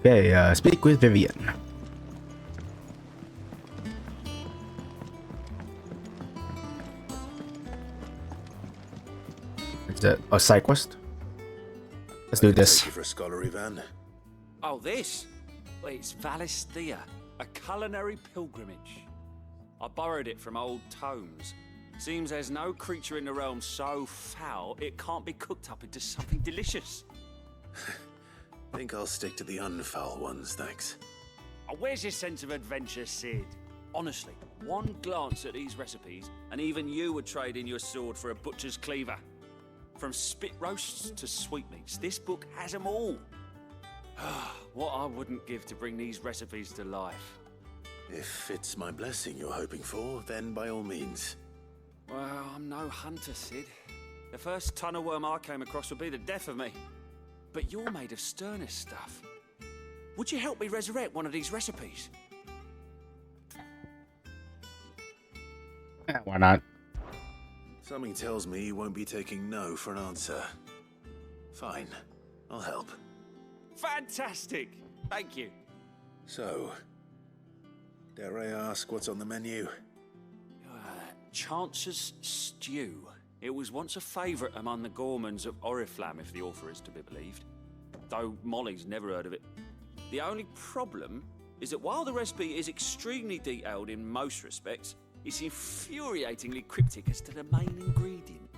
Okay, speak with Vivian. Is that a side quest? Let's do this. Thank you for a scholarly van. Oh, this? Well, it's Valisthea, a culinary pilgrimage. I borrowed it from old tomes. Seems there's no creature in the realm so foul it can't be cooked up into something delicious. Think I'll stick to the unfoul ones, thanks. Oh, where's your sense of adventure, Sid? Honestly, one glance at these recipes, and even you would trade in your sword for a butcher's cleaver. From spit roasts to sweetmeats, this book has them all. What I wouldn't give to bring these recipes to life. If it's my blessing you're hoping for, then by all means. Well, I'm no hunter, Sid. The first tunnel worm I came across would be the death of me. But you're made of sterner stuff. Would you help me resurrect one of these recipes? Yeah, why not? Something tells me you won't be taking no for an answer. Fine, I'll help. Fantastic! Thank you. So, dare I ask what's on the menu? Chance's Stew. It was once a favourite among the gourmands of Oriflamme, if the author is to be believed. Though Molly's never heard of it. The only problem is that while the recipe is extremely detailed in most respects, it's infuriatingly cryptic as to the main ingredient.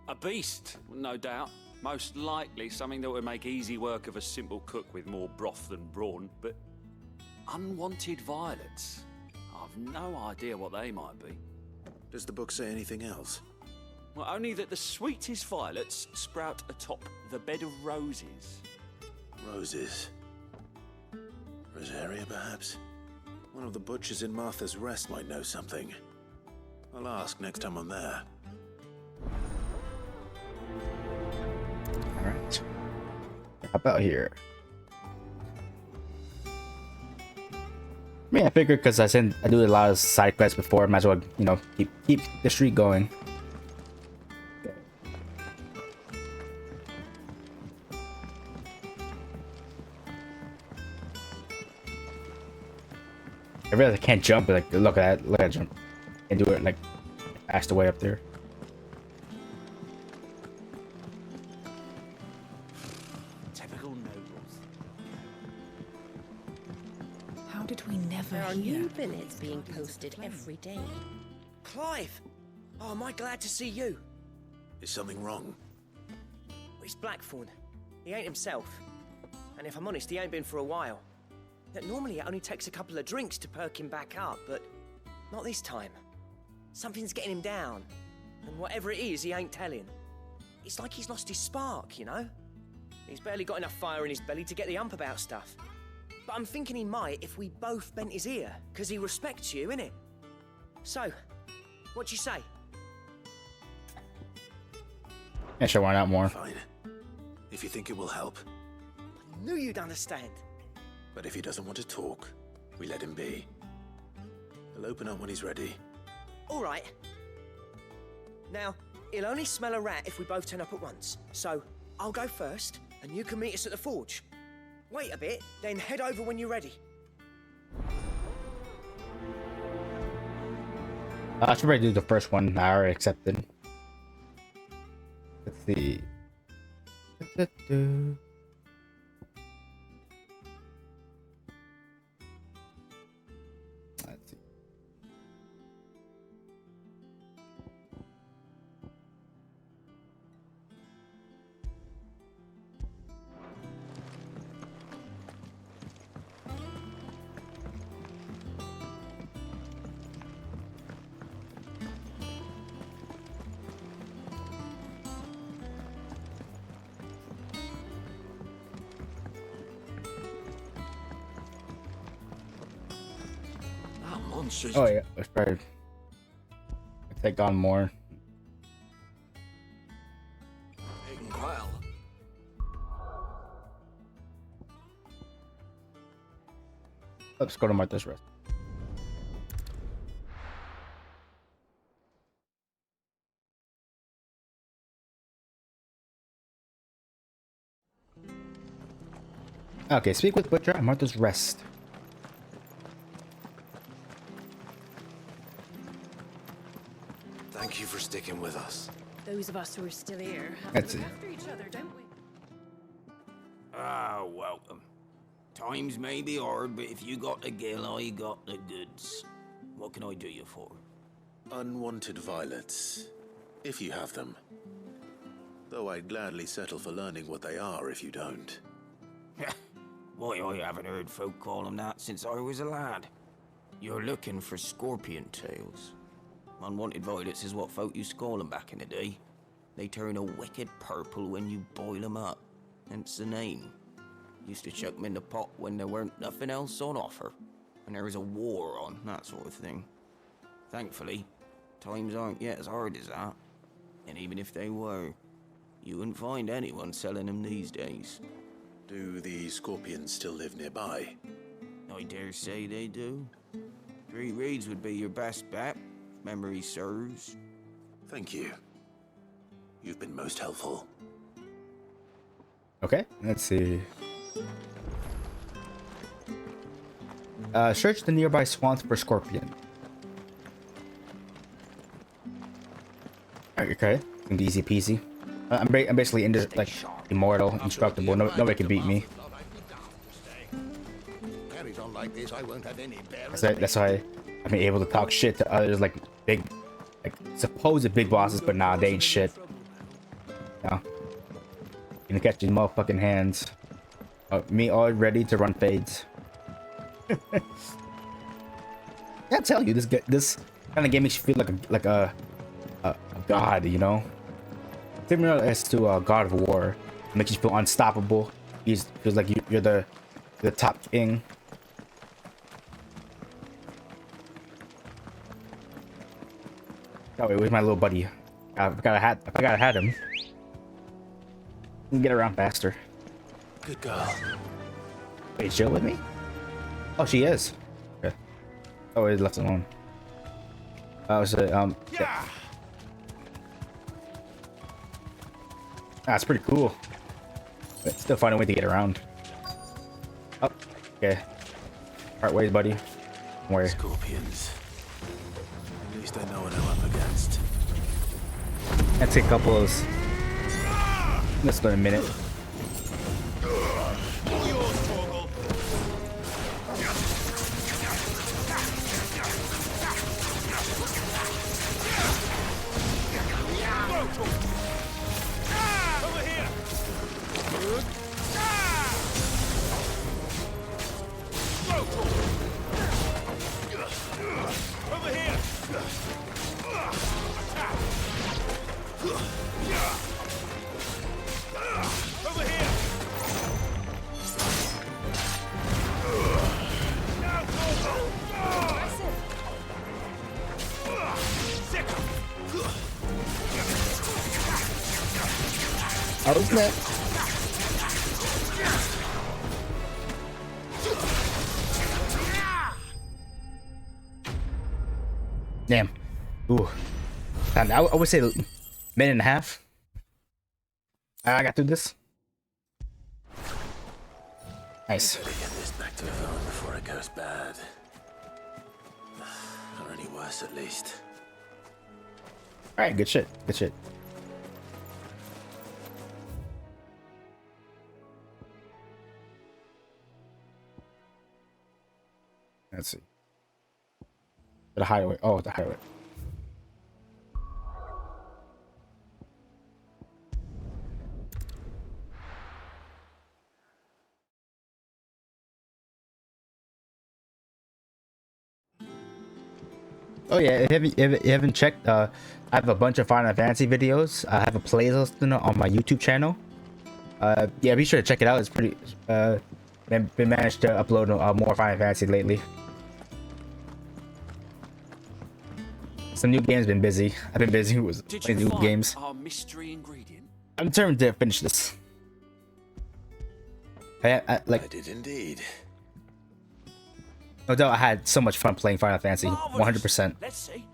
A beast, no doubt. Most likely something that would make easy work of a simple cook with more broth than brawn, but unwanted violets. I've no idea what they might be. Does the book say anything else? Well, only that the sweetest violets sprout atop the bed of roses. Roses. Rosaria, perhaps? One of the butchers in Martha's Rest might know something. I'll ask next time I'm there. Alright. How about here? I mean, I figured because I do a lot of side quests before, might as well, you know, keep the streak going. I realize I can't jump, but like, look at that jump. And do it like fast away up there. Typical nobles. How did we never There are hear? new billets being posted every day. Clive! Oh, am I glad to see you? Is something wrong? It's Blackthorn. He ain't himself. And if I'm honest, he ain't been for a while. That normally it only takes a couple of drinks to perk him back up, but not this time. Something's getting him down. And whatever it is, he ain't telling. It's like he's lost his spark, you know? He's barely got enough fire in his belly to get the ump about stuff. But I'm thinking he might if we both bent his ear, because he respects you, innit? So, what you say? Yeah, sure, why not more? Fine. If you think it will help. I knew you'd understand. But if he doesn't want to talk, we let him be. He'll open up when he's ready. All right. Now, he'll only smell a rat if we both turn up at once. So, I'll go first, and you can meet us at the forge. Wait a bit, then head over when you're ready. I should probably do the first one. I already accepted. Let's see. Let's see. Oh yeah, let's probably take on more. Let's go to Martha's Rest. Okay, speak with Butcher and Martha's Rest. Thank you for sticking with us. Those of us who are still here have That's to look it. after each other, don't we? Ah, welcome. Times may be hard, but if you got the gill, I got the goods. What can I do you for? Unwanted violets, if you have them. Though I'd gladly settle for learning what they are if you don't. Why, I haven't heard folk call them that since I was a lad. You're looking for scorpion tails. Unwanted violets is what folk used to call them back in the day. They turn a wicked purple when you boil them up, hence the name. Used to chuck them in the pot when there weren't nothing else on offer, when there was a war on, that sort of thing. Thankfully, times aren't yet as hard as that. And even if they were, you wouldn't find anyone selling them these days. Do the scorpions still live nearby? I dare say they do. 3 Reeds would be your best bet, if memory serves. Thank you. You've been most helpful. Okay, let's see. Search the nearby swamps for scorpion. Okay, seems easy peasy. I'm basically like immortal, indestructible. Nobody can beat me. That's why I've been able to talk shit to others, like big, like supposed big bosses, but nah, they ain't shit. No, you can catch these motherfucking hands. Me all ready to run fades. Yeah, I tell you, this kind of game makes you feel like a god, you know. Similar as to God of War, it makes you feel unstoppable. Feels like you're the top king. Oh wait, where's my little buddy? I forgot I had him. Get around faster. Good girl. Wait, is Jill with me? Oh, she is. Okay. Oh, he's left alone. I was yeah. That's pretty cool. But still find a way to get around. Oh, okay. Part ways, buddy. Don't worry. Scorpions. At least I know what I'm up against. Let's take a couple of those. Let's spend a minute. Oh snap. Damn. Ooh. I would say a minute and a half. I got through this. Nice. Better get this back to Yvonne before it goes bad. Or any worse, at least. Alright, good shit. Good shit. Let's see. The highway. Oh, the highway. Oh yeah, if you haven't checked, I have a bunch of Final Fantasy videos. I have a playlist on my YouTube channel. Yeah, be sure to check it out. It's pretty. Been managed to upload more Final Fantasy lately. Some new games. Been busy. I've been busy with new games. Our mystery ingredient? I'm determined to finish this. I did indeed. No doubt I had so much fun playing Final Fantasy. Marvelous. 100%. Let's see.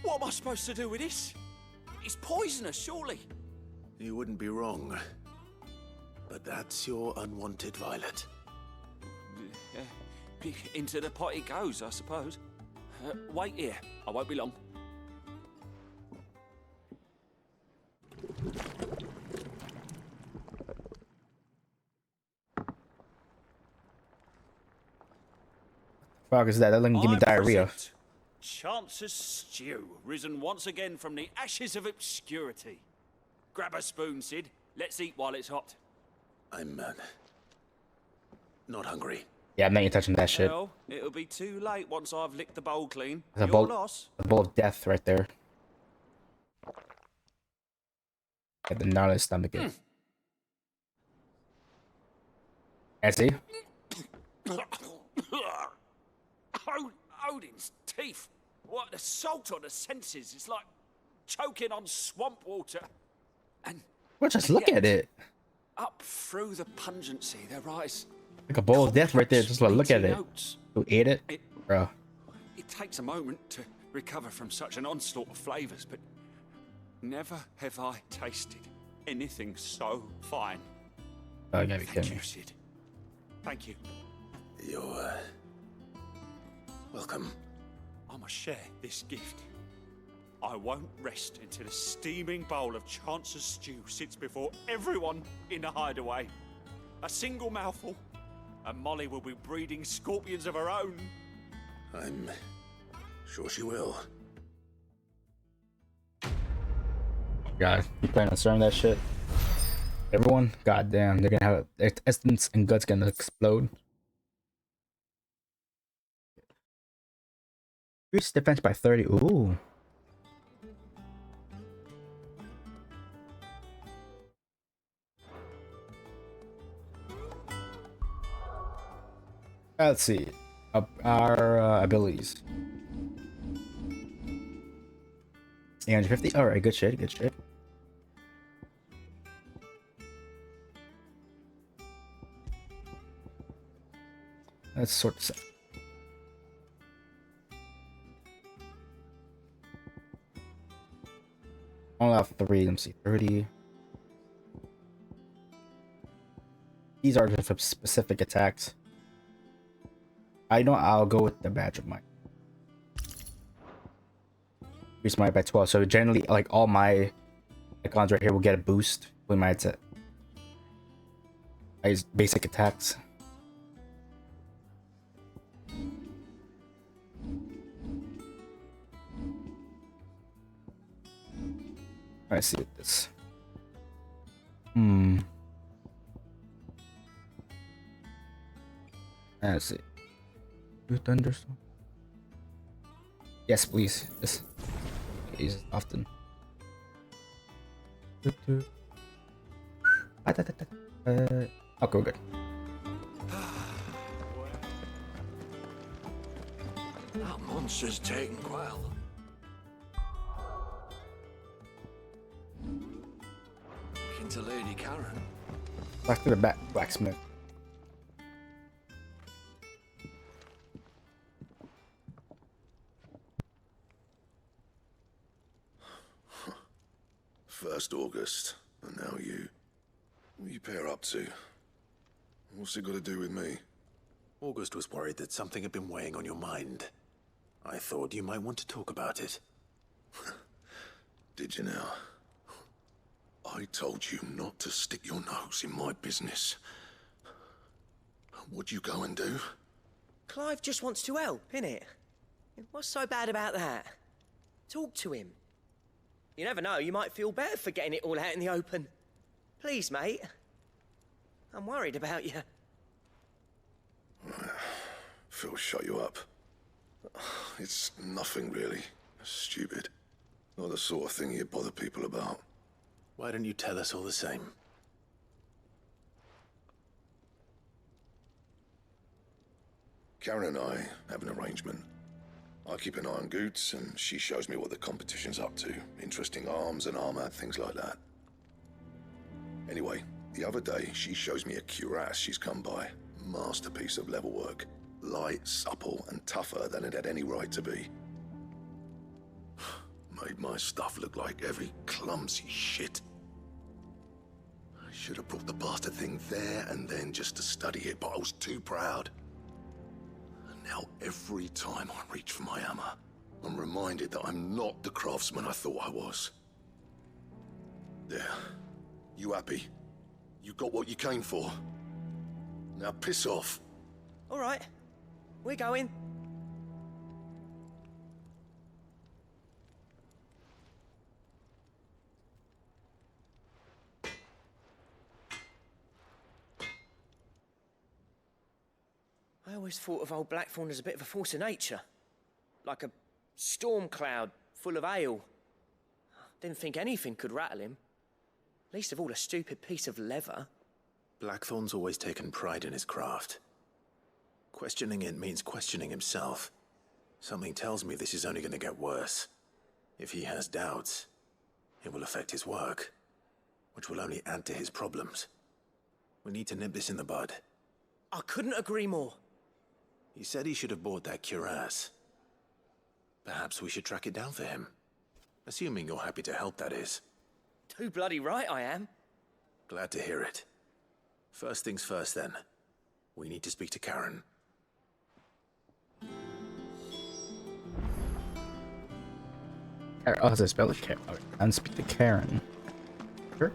What am I supposed to do with this? It's poisonous, surely. You wouldn't be wrong. But that's your unwanted violet. Into the pot it goes, I suppose. Wait here. I won't be long. Fuck is that? That didn't give me diarrhea. Chance's stew, risen once again from the ashes of obscurity. Grab a spoon, Sid. Let's eat while it's hot. I'm not hungry. Yeah, I'm not even touching that shit. Well, it'll be too late once I've licked the bowl clean. There's Your loss. a bowl of death right there. Get the gnarly stomach in. I see. Odin's teeth. What assault on the senses. It's like choking on swamp water. And Well, just look at it. up through the pungency there rise Like a bowl of death right there. Just look at it. notes. Who ate it? Bro. It takes a moment to recover from such an onslaught of flavors, but never have I tasted anything so fine. Oh, you gotta be Thank kidding you, me. Sid. Thank you. You're welcome. I must share this gift. I won't rest until a steaming bowl of Chance's stew sits before everyone in the hideaway. A single mouthful, and Molly will be breeding scorpions of her own. I'm sure she will. God, you planning on starting that shit? Everyone? God damn, they're gonna have their intestines and guts gonna explode. Increase defense by 30. Ooh. Let's see. Our abilities. 850. Alright, good shit, good shit. Let's sort this out. I'll have 3. Let me see. 30. These are just for specific attacks. I know I'll go with the badge of might. Increase might by 12. So generally, like all my icons right here will get a boost with my attack. I use basic attacks. Let's see what this. Let's see. Do thunderstorm? Yes, please. Yes. Use it often. Okay, we're good. That monster's taken well. Looking to Lady Karen. Back to the blacksmith. First August, and now you. What you pair up to? What's it got to do with me? August was worried that something had been weighing on your mind. I thought you might want to talk about it. Did you now? I told you not to stick your nose in my business. What'd you go and do? Clive just wants to help, innit? What's so bad about that? Talk to him. You never know, you might feel better for getting it all out in the open. Please, mate. I'm worried about you. Phil shut you up. It's nothing really. Stupid. Not the sort of thing you bother people about. Why don't you tell us all the same? Karen and I have an arrangement. I keep an eye on Goots, and she shows me what the competition's up to. Interesting arms and armor, things like that. Anyway, the other day, she shows me a cuirass she's come by. Masterpiece of level work. Light, supple, and tougher than it had any right to be. Made my stuff look like every clumsy shit. Should have brought the bastard thing there and then just to study it, but I was too proud. And now every time I reach for my hammer, I'm reminded that I'm not the craftsman I thought I was. There. You happy? You got what you came for. Now piss off. All right, we're going. I always thought of old Blackthorn as a bit of a force of nature. Like a storm cloud full of ale. Didn't think anything could rattle him. Least of all a stupid piece of leather. Blackthorn's always taken pride in his craft. Questioning it means questioning himself. Something tells me this is only going to get worse. If he has doubts, it will affect his work, which will only add to his problems. We need to nip this in the bud. I couldn't agree more. He said he should have bought that cuirass. Perhaps we should track it down for him. Assuming you're happy to help, that is. Too bloody right I am. Glad to hear it. First things first, then. We need to speak to Karen. Oh, it's a spell Karen. And speak to Karen. Sure.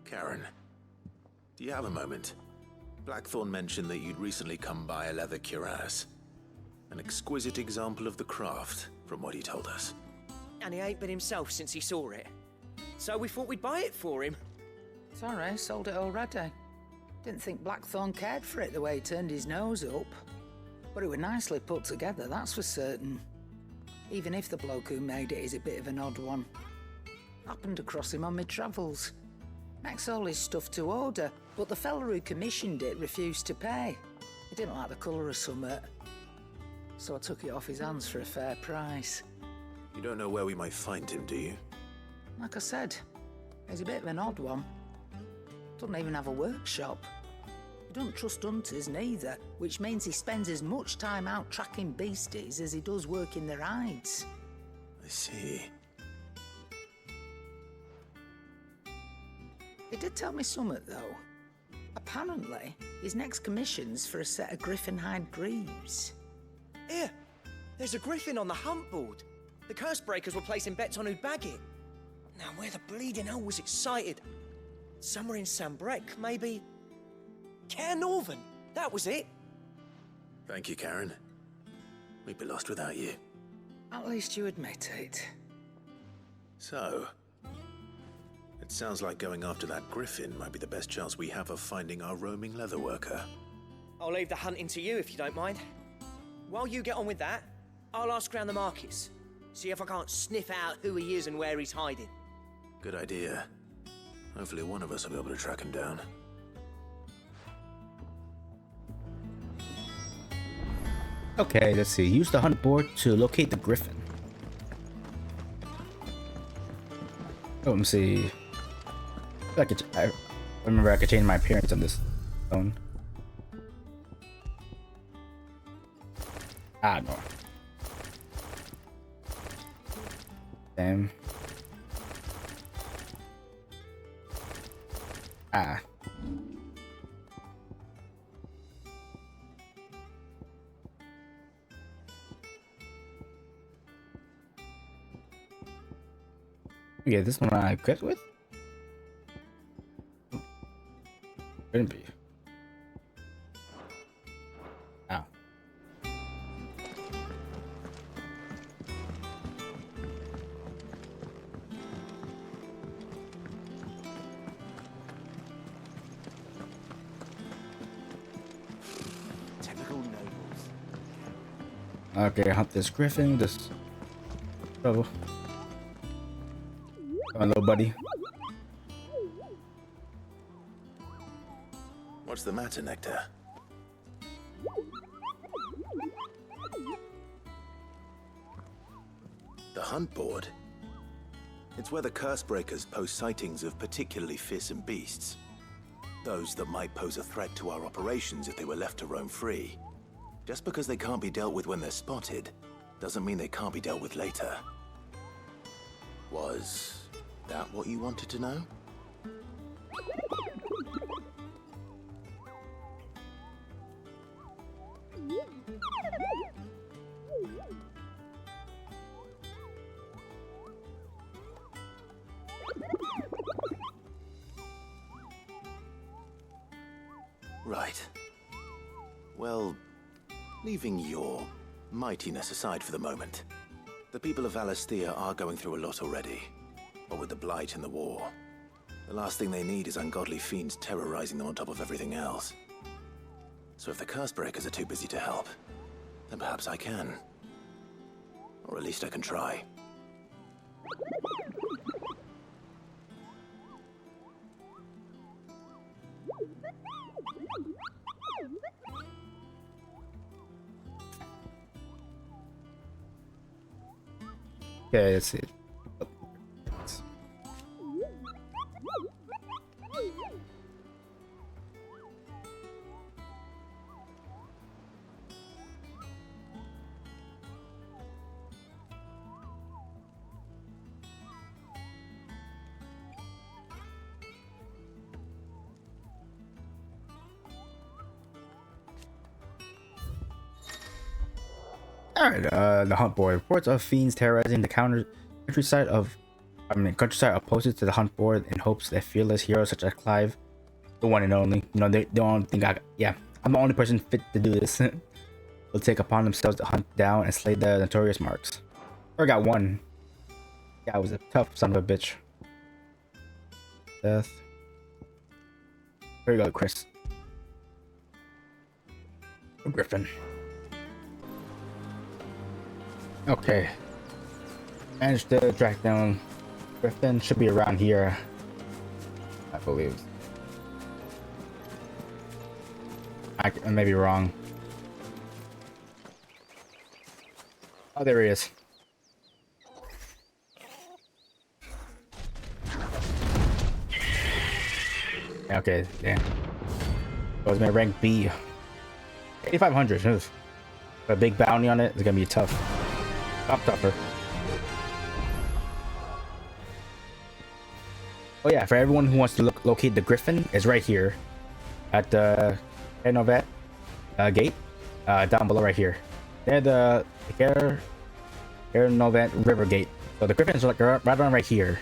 Karen, do you have a moment? Blackthorn mentioned that you'd recently come by a leather cuirass. An exquisite example of the craft, from what he told us. And he ain't been himself since he saw it. So we thought we'd buy it for him. Sorry, sold it already. Didn't think Blackthorn cared for it the way he turned his nose up. But it was nicely put together, that's for certain. Even if the bloke who made it is a bit of an odd one. Happened across him on my travels. Makes all his stuff to order, but the fella who commissioned it refused to pay. He didn't like the colour of summit. So I took it off his hands for a fair price. You don't know where we might find him, do you? Like I said, he's a bit of an odd one. Doesn't even have a workshop. He doesn't trust hunters neither, which means he spends as much time out tracking beasties as he does working their hides. I see. He did tell me something, though. Apparently, his next commission's for a set of griffin hide greaves. Here, there's a griffin on the hunt board. The curse breakers were placing bets on who'd bag it. Now, where the bleeding hell was it sighted? Somewhere in Sanbreque, maybe? Care Northern, that was it. Thank you, Karen. We'd be lost without you. At least you admit it. So, it sounds like going after that griffin might be the best chance we have of finding our roaming leatherworker. I'll leave the hunting to you if you don't mind. While you get on with that, I'll ask around the markets. See if I can't sniff out who he is and where he's hiding. Good idea. Hopefully one of us will be able to track him down. Okay, let's see. Use the hunt board to locate the griffin. Oh, let me see. I remember I could change my appearance on this phone. Ah, no. Damn. Ah. Yeah, this one I quit with? Couldn't be. Ow. Typical nobles. Okay, hunt this griffin, this trouble. Hello, buddy. What's the matter, Nectar? The hunt board? It's where the curse breakers post sightings of particularly fearsome beasts. Those that might pose a threat to our operations if they were left to roam free. Just because they can't be dealt with when they're spotted, doesn't mean they can't be dealt with later. Was that what you wanted to know? Right. Well, leaving your mightiness aside for the moment, the people of Valisthea are going through a lot already. But with the blight and the war, the last thing they need is ungodly fiends terrorizing them on top of everything else. So if the curse breakers are too busy to help, then perhaps I can. Or at least I can try. Okay, let's see. Alright, the hunt board. Reports of fiends terrorizing the countryside opposed to the hunt board in hopes that fearless heroes such as Clive, the one and only, you know, they don't think I'm the only person fit to do this, will take upon themselves to hunt down and slay the notorious marks. Or got one. Yeah, I was a tough son of a bitch. Death. Here you go, Chris. Griffin. Okay. Managed to track down Griffin. Should be around here, I believe. I may be wrong. Oh, there he is. Okay, damn. That was my rank B. 8,500. Ugh. A big bounty on it. It's gonna be tough. Tougher. Oh yeah, for everyone who wants to locate the Griffin, is right here at the Novet gate, down below right here. They're the Novet River Gate. So the Griffin is like right around right here.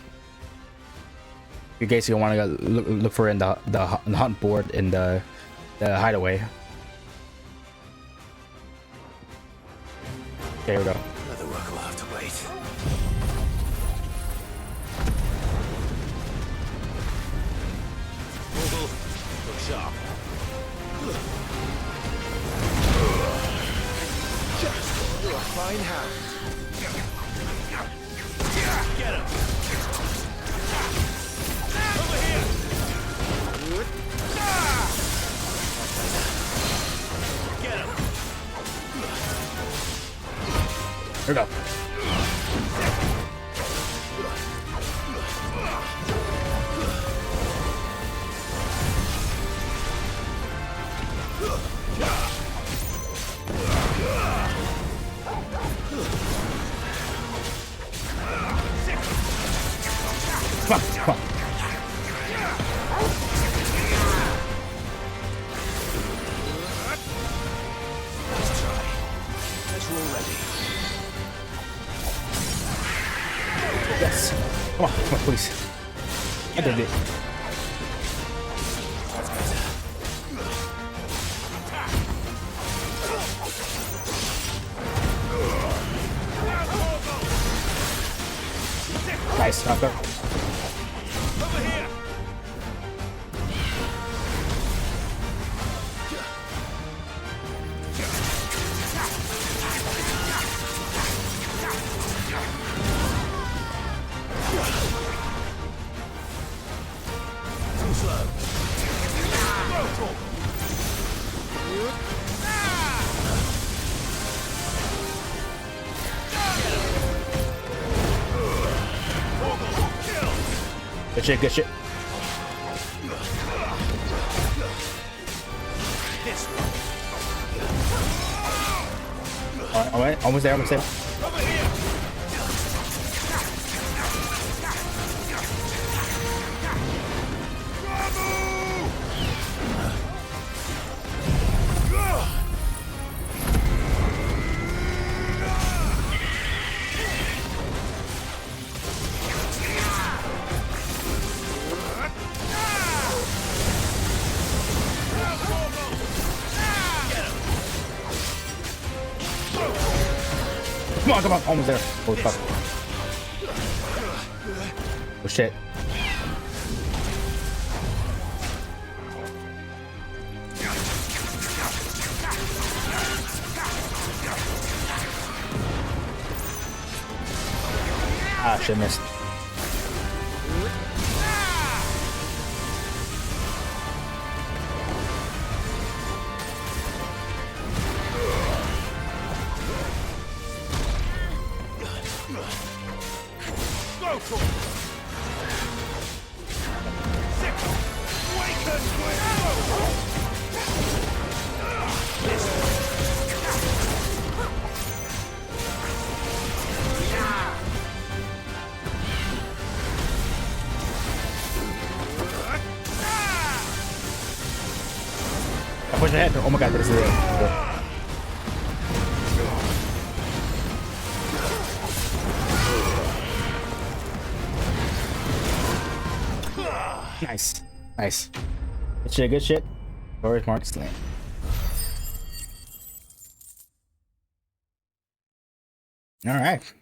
In case you want to look for it in the hunt board in the hideaway. Okay, here we go. The work will have to wait. Look sharp. You're a fine hound. Get him. Over here. Get him. Here we go. Come on. Let's try. As we're ready. Yes. Come on, please. I did it. Nice, knocked up. Over here. Too slow. Good shit, good shit. Alright, almost there, almost there. Come on, almost there. Oh fuck. Oh shit. Ah, shit, missed. Push ahead. Oh my god, this is it. Nice. Nice. Good shit, good shit. Where's Mark's lane? Alright.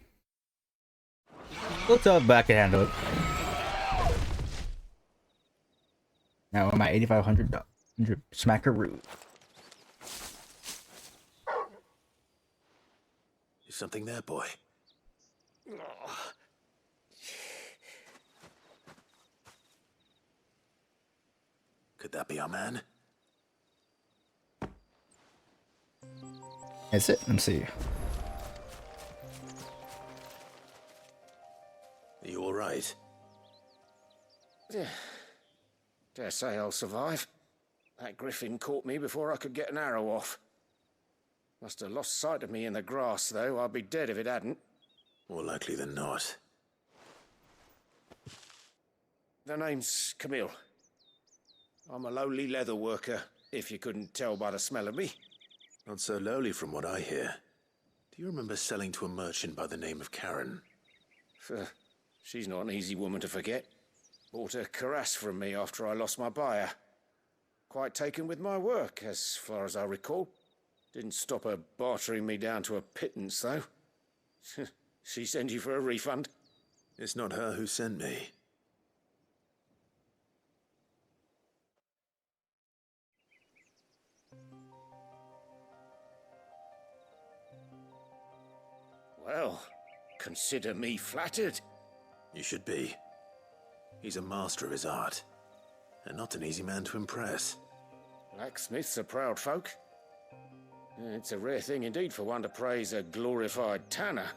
We'll tell it back and handle it. Now I'm at 8,500 smackaroo. Is something there, boy? Could that be our man? Is it? Let me see. Are you alright? Dare say I'll survive. That griffin caught me before I could get an arrow off. Must have lost sight of me in the grass, though. I'd be dead if it hadn't. More likely than not. The name's Camille. I'm a lowly leather worker, if you couldn't tell by the smell of me. Not so lowly from what I hear. Do you remember selling to a merchant by the name of Karen? She's not an easy woman to forget. Bought a cuirass from me after I lost my buyer. Quite taken with my work, as far as I recall. Didn't stop her bartering me down to a pittance, though. She sent you for a refund? It's not her who sent me. Well, consider me flattered. You should be. He's a master of his art, and not an easy man to impress. Blacksmiths are proud folk. It's a rare thing indeed for one to praise a glorified tanner.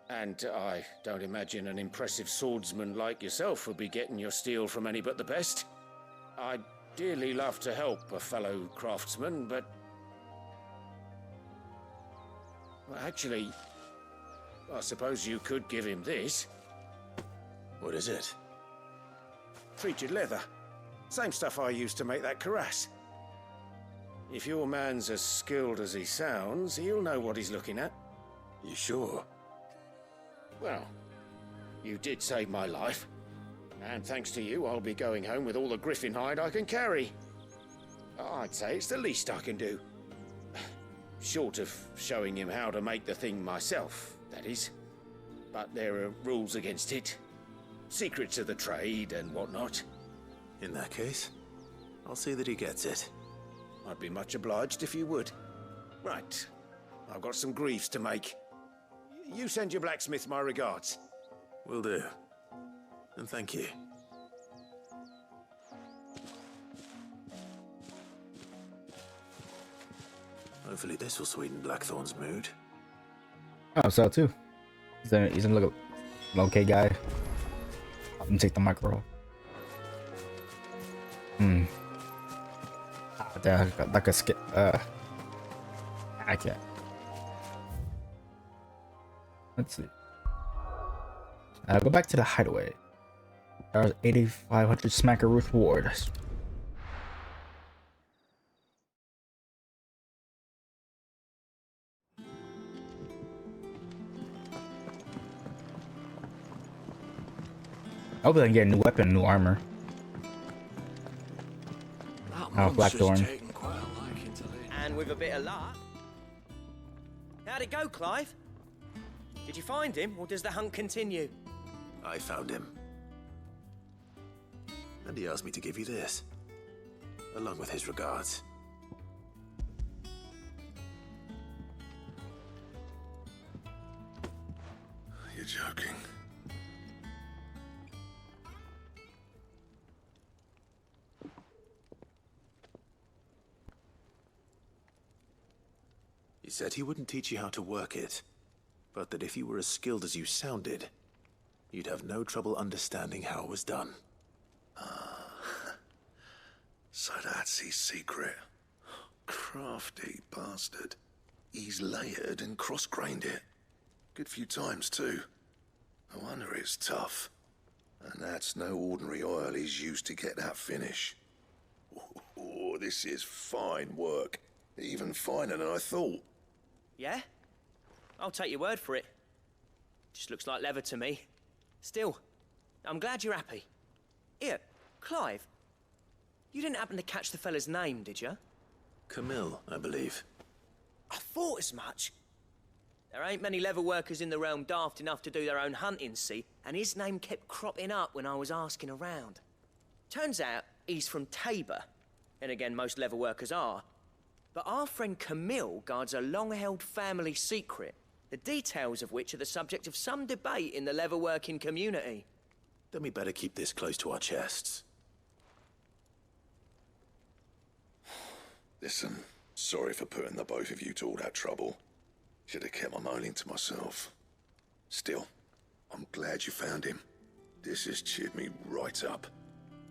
And I don't imagine an impressive swordsman like yourself would be getting your steel from any but the best. I'd dearly love to help a fellow craftsman, but... well, actually, I suppose you could give him this. What is it? Treated leather. Same stuff I used to make that cuirass. If your man's as skilled as he sounds, he'll know what he's looking at. You sure? Well, you did save my life. And thanks to you, I'll be going home with all the griffin hide I can carry. I'd say it's the least I can do. Short of showing him how to make the thing myself, that is. But there are rules against it. Secrets of the trade and whatnot. In that case, I'll see that he gets it. I'd be much obliged if you would. Right. I've got some greaves to make. You send your blacksmith my regards. Will do. And thank you. Hopefully this will sweeten Blackthorn's mood. Oh, so too. He's gonna look an okay guy. Let me take the micro. That could skip. I can't. Let's see. Go back to the hideaway. There's 8,500 smackaroo reward. Hopefully I can get a new weapon, new armor. Oh, Blackthorn. And with a bit of luck. How'd it go, Clive? Did you find him, or does the hunt continue? I found him. And he asked me to give you this, along with his regards. You're joking. He said he wouldn't teach you how to work it, but that if you were as skilled as you sounded, you'd have no trouble understanding how it was done. So that's his secret. Crafty bastard. He's layered and cross-grained it. Good few times, too. No wonder it's tough. And that's no ordinary oil he's used to get that finish. Oh, this is fine work. Even finer than I thought. Yeah? I'll take your word for it. Just looks like leather to me. Still, I'm glad you're happy. Here, Clive. You didn't happen to catch the fella's name, did you? Camille, I believe. I thought as much. There ain't many leather workers in the realm daft enough to do their own hunting, see? And his name kept cropping up when I was asking around. Turns out he's from Tabor. And again, most leather workers are. But our friend Camille guards a long-held family secret, the details of which are the subject of some debate in the leather-working community. Then we better keep this close to our chests. Listen, sorry for putting the both of you to all that trouble. Should have kept my moaning to myself. Still, I'm glad you found him. This has cheered me right up.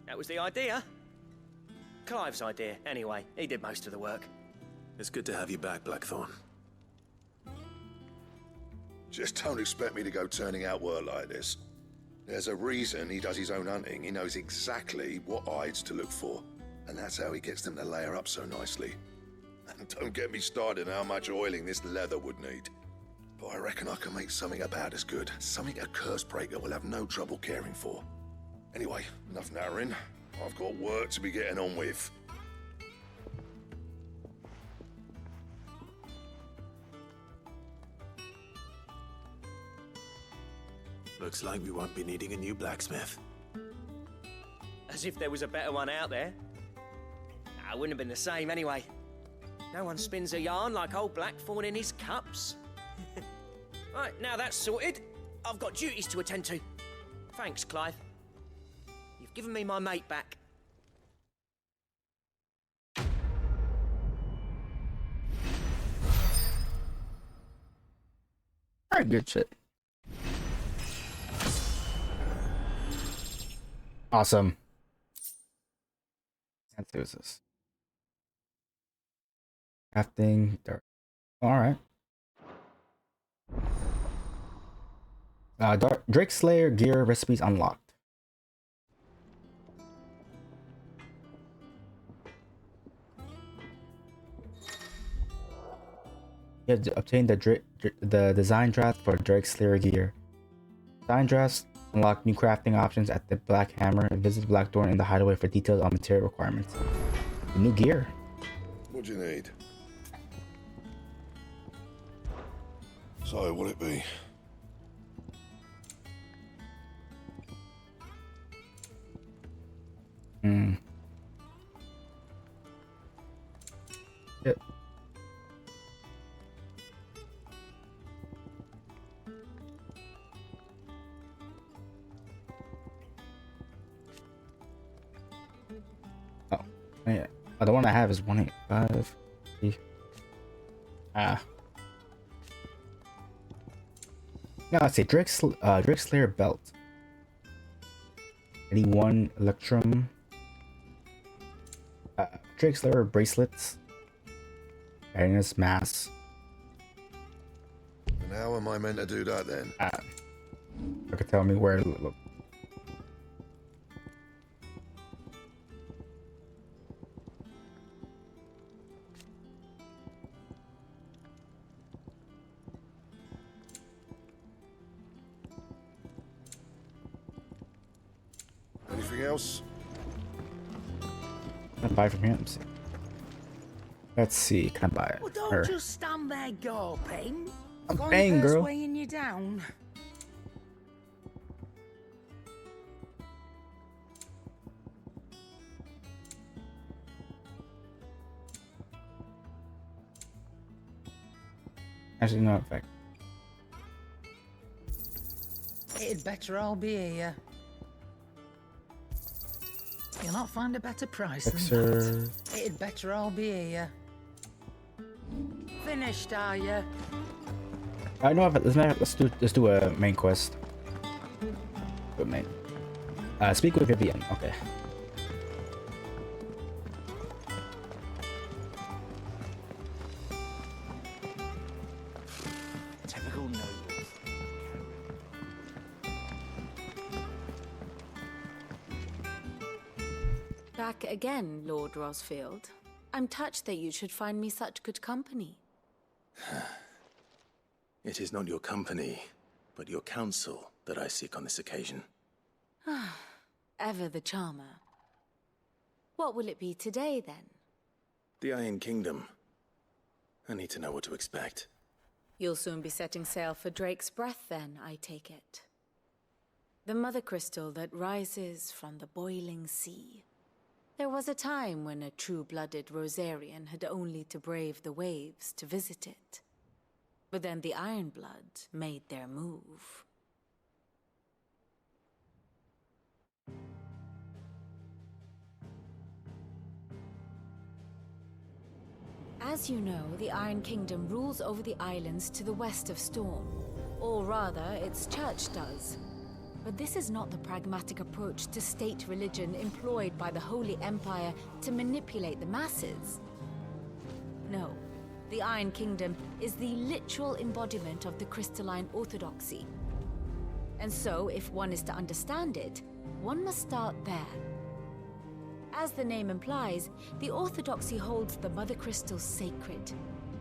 That was the idea. Clive's idea, anyway. He did most of the work. It's good to have you back, Blackthorn. Just don't expect me to go turning out work like this. There's a reason he does his own hunting. He knows exactly what hides to look for. And that's how he gets them to layer up so nicely. And don't get me started on how much oiling this leather would need. But I reckon I can make something about as good. Something a Cursebreaker will have no trouble caring for. Anyway, enough nattering. I've got work to be getting on with. Looks like we won't be needing a new blacksmith. As if there was a better one out there. Nah, it wouldn't have been the same anyway. No one spins a yarn like old Blackthorn in his cups. Right, now that's sorted, I've got duties to attend to. Thanks, Clive. You've given me my mate back. Alright, good shit. Awesome. Let's do this. Crafting. Alright. Drake Slayer gear recipes unlocked. You have to obtain the design draft for Drake Slayer gear. Design drafts unlock new crafting options at the Black Hammer and visit Blackthorn in the hideaway for details on material requirements. The new gear. What'd you need? So, what'll it be? Yep. Oh, yeah. Oh, the one I have is 185. No, let's say Drake Slayer belt. 81 Electrum. Drake Slayer bracelets. Awareness mass. And how am I meant to do that then? You could tell me where to look. Anything else? Can I buy from here? Let's see. Can I buy it? Well, don't just stand there gawping. I'm Got paying, any purse girl. weighing you down? Actually, no effect. It'd better all be here. You'll not find a better price than that. It'd better all be here. Finished, are you? I know. Let's do a main quest. Good main. Speak with Vivian. Okay. Typical nobles. Back again, Lord Rosfield. I'm touched that you should find me such good company. It is not your company, but your counsel that I seek on this occasion. Ever the charmer. What will it be today, then? The Iron Kingdom. I need to know what to expect. You'll soon be setting sail for Drake's Breath, then, I take it. The mother crystal that rises from the boiling sea. There was a time when a true-blooded Rosarian had only to brave the waves to visit it. But then the Ironblood made their move. As you know, the Iron Kingdom rules over the islands to the west of Storm. Or rather, its church does. But this is not the pragmatic approach to state religion employed by the Holy Empire to manipulate the masses. No, the Iron Kingdom is the literal embodiment of the Crystalline orthodoxy. And so, if one is to understand it, one must start there. As the name implies, the orthodoxy holds the Mother Crystal sacred,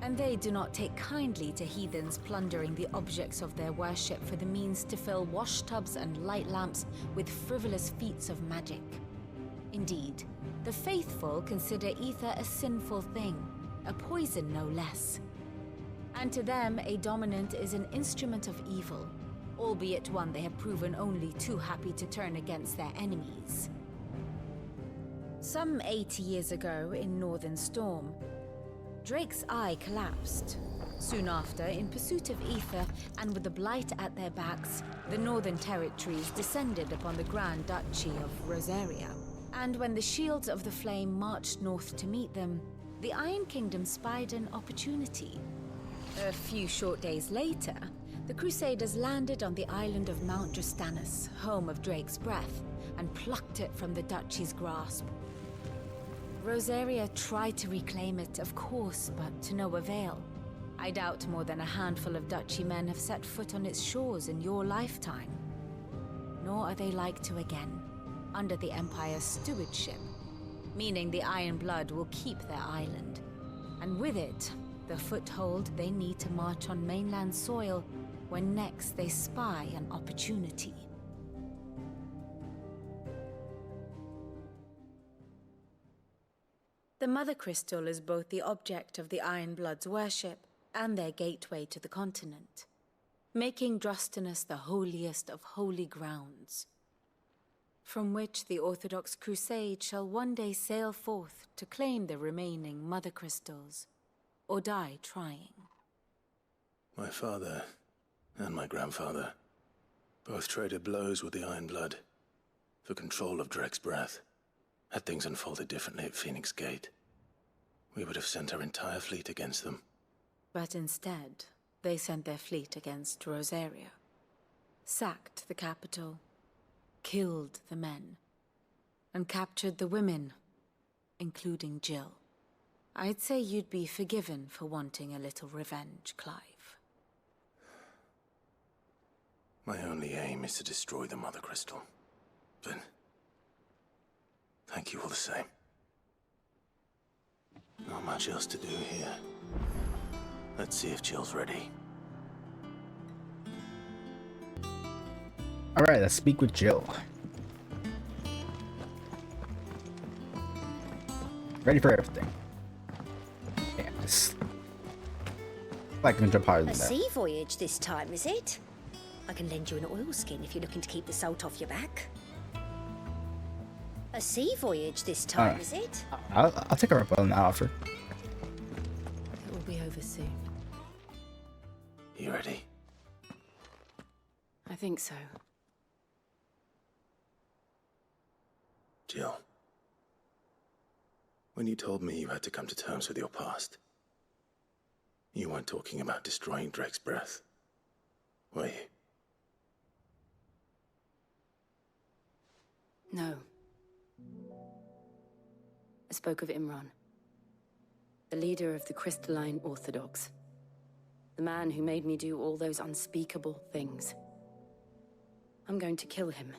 and they do not take kindly to heathens plundering the objects of their worship for the means to fill washtubs and light lamps with frivolous feats of magic. Indeed, the faithful consider ether a sinful thing, a poison no less. And to them, a dominant is an instrument of evil, albeit one they have proven only too happy to turn against their enemies. Some 80 years ago in Northern Storm, Drake's eye collapsed. Soon after, in pursuit of ether and with the blight at their backs, the Northern Territories descended upon the Grand Duchy of Rosaria. And when the Shields of the Flame marched north to meet them, the Iron Kingdom spied an opportunity. A few short days later, the Crusaders landed on the island of Mount Justanus, home of Drake's Breath, and plucked it from the Duchy's grasp. Rosaria tried to reclaim it, of course, but to no avail. I doubt more than a handful of Duchy men have set foot on its shores in your lifetime. Nor are they like to again, under the Empire's stewardship, meaning the Iron Blood will keep their island, and with it, the foothold they need to march on mainland soil when next they spy an opportunity. The Mother Crystal is both the object of the Iron Blood's worship and their gateway to the continent, making Drostanus the holiest of holy grounds, from which the Orthodox Crusade shall one day sail forth to claim the remaining Mother Crystals, or die trying. My father and my grandfather both traded blows with the Iron Blood for control of Drake's Breath. Had things unfolded differently at Phoenix Gate, we would have sent our entire fleet against them. But instead, they sent their fleet against Rosaria, sacked the capital, killed the men, and captured the women, including Jill. I'd say you'd be forgiven for wanting a little revenge, Clive. My only aim is to destroy the Mother Crystal. But thank you all the same. Not much else to do here. Let's see if Jill's ready. Alright, let's speak with Jill. Ready for everything. Yeah, just... Like a jump higher than A that. sea voyage this time, is it? I can lend you an oilskin if you're looking to keep the salt off your back. A sea voyage this time, is it? I'll take her up on the offer. It will be over soon. You ready? I think so. Jill. When you told me you had to come to terms with your past, you weren't talking about destroying Drake's breath, were you? No. I spoke of Imran, the leader of the Crystalline Orthodox. The man who made me do all those unspeakable things. I'm going to kill him.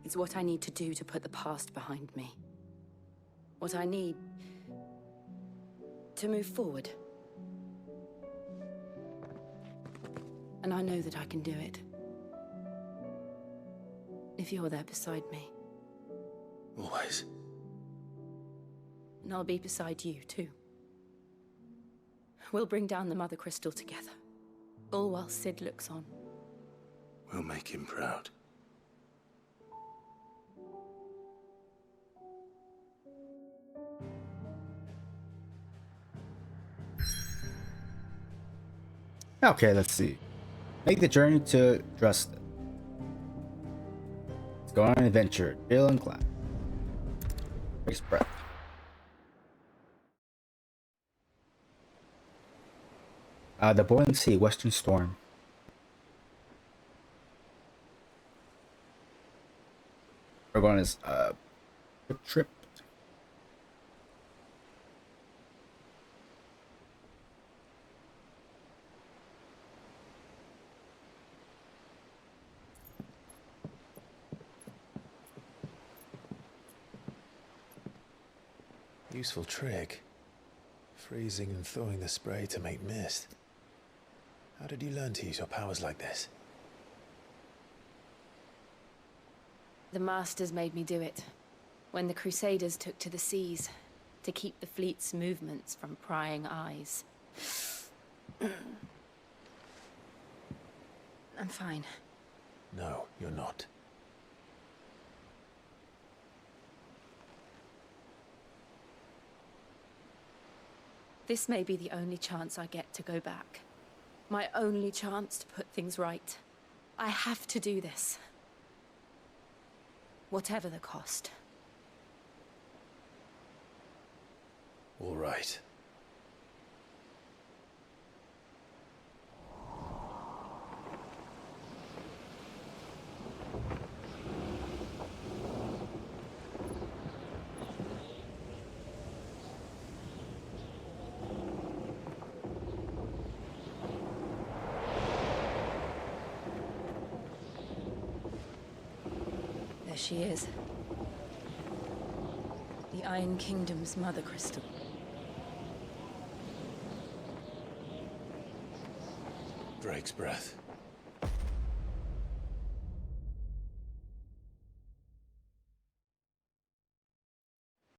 It's what I need to do to put the past behind me. What I need to move forward. And I know that I can do it. If you're there beside me. Always. And I'll be beside you, too. We'll bring down the Mother Crystal together. All while Sid looks on. We'll make him proud. Okay, let's see. Make the journey to Dresden. Let's go on an adventure. Jill and Clive. Takes breath. The Boiling Sea, Western Storm. We're going on this trip. Useful trick. Freezing and thawing the spray to make mist. How did you learn to use your powers like this? The Masters made me do it. When the Crusaders took to the seas, to keep the fleet's movements from prying eyes. I'm fine. No, you're not. This may be the only chance I get to go back. My only chance to put things right. I have to do this. Whatever the cost. All right. There she is. The Iron Kingdom's Mother Crystal. Drake's breath.